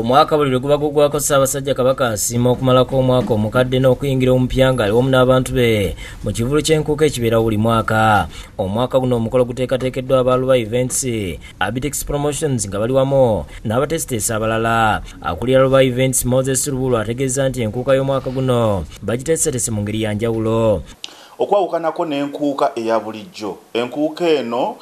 Omwaka buli guba gugwako Ssaabasajja Kabaka asiima okumalako omwaka omukadde n'okuyingira omupyanga aliwo n'abantu be mu kivulu ky'enkuuka ekibeera buli mwaka. Omwaka guno omukolo guteekateekeddwa Abaluba Events, Abitex Promotions nga bali wamu n'abateesiteesi abalala. Akulira Luba Events Moses Rubulu ategeeza nti enkuuka y'omwaka guno bagiteeseteese mu ngeri ya njawulo. Okwawukanako n'enkuuka eya bulijjo. Enkuuka eno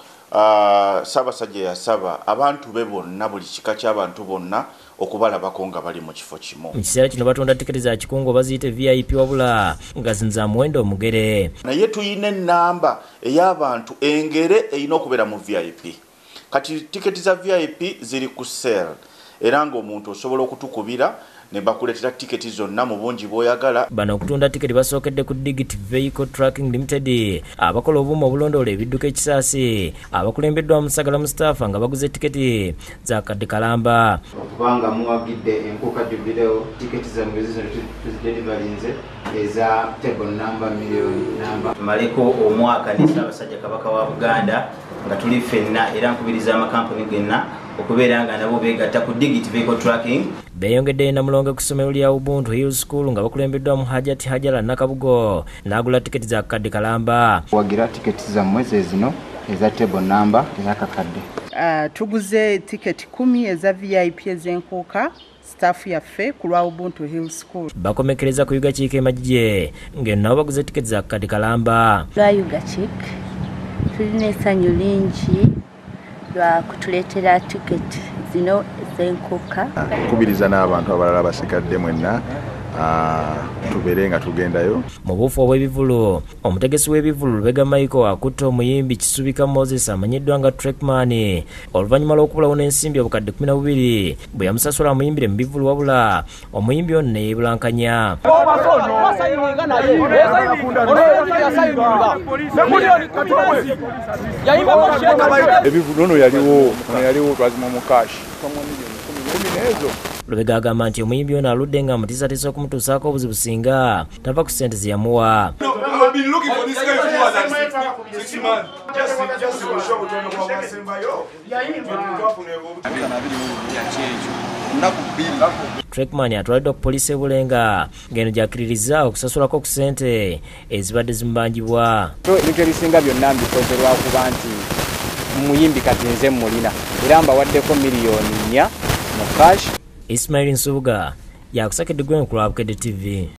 Ssaabasajja yasaba abantu be bonna buli kika ky'abantu bonna okubalabako nga bali mu kifo kimu. Mu kiseera kino batunda tiketi za kikungo baziyite VIP wabula nga zino za muwendo omugere. Naye tuyina ennamba ey'abantu engere erina okubeera mu VIP. Kati tiketi za VIP ziri ku sale era ng'omuntu osobola okutukubira ne bakuletera tiketi zonna mu bungi bw'oyagala. Bano okutunda tiketi basookedde ku Digit Vehicle Tracking Limited abakola obuuma obulondoola ebidduka ekisaasi abakulembeddwa Musagala Mustafa nga baguze tiketi za kadde kalamba. Okubanga muwagidde enkuuka Jubileo tiketi za mwezi zino tuzidelivalinze eza table number million number. Tumaleko omwaka ne Ssaabasajja Kabaka wa Buganda nga tuli ffenna era nkubiriza amakampuni gonna okubeera nga nabo beegatta ku Digit Vehicle Tracking. Beeyongedde na mulongo ku ssomero lya Ubuntu Hill School nga bakulembeddwa mu Hajati Hajala Nakabugo n'agula tiketi za kadde kalamba. Wagira tiketi za mwezi zino eza table number ez'akakadde. Tuguze tiketi 10 eza VIP ez'enkuuka staff yaffe ku lwa Ubuntu Hill School. Bakomekereza ku Yugakiika emagye ng'eno nabo baguze tiketi za kadde kalamba. Lwa Yugakiika tulina essanyu lingi lwa kutuleetera tiketi zino ez'enkuuka. Nkubiriza n'abantu abalala basigadde mwenna tubeere nga tugendayo. Mu buufu obw'ebivulu, omutegesi w'ebivulu Lubega Michael akutte omuyimbi Kisubika Moses amanyiddwa nga Trekman oluvannyuma lw'okubulawo n'ensimbi obukadde 12 bwe yamusasula amuyimbire mu bivulu wabula omuyimbi ono ne yeebulankanya. Ebivulu ono yaliwo twazima mu kashi ezo. Lubega agamba nti omuyimbi ono aludde nga amutiisatiisa okumutuusaako obuzibu singa tava ku ssente ze yamuwa. Trekman atwaliddwa ku poliisi eBulenga ng'eno gy'akkiririza okusasulako ku ssente ezibadde zimubanjibwa. Ebintu ebisinga byonna mbikoze lwakuba nti muyimbi kati nze mulina era mbawaddeko miliyoni 4 mu cash. Ismail Nsubuga yakusakidde Gwen ku Lwabukedde TV.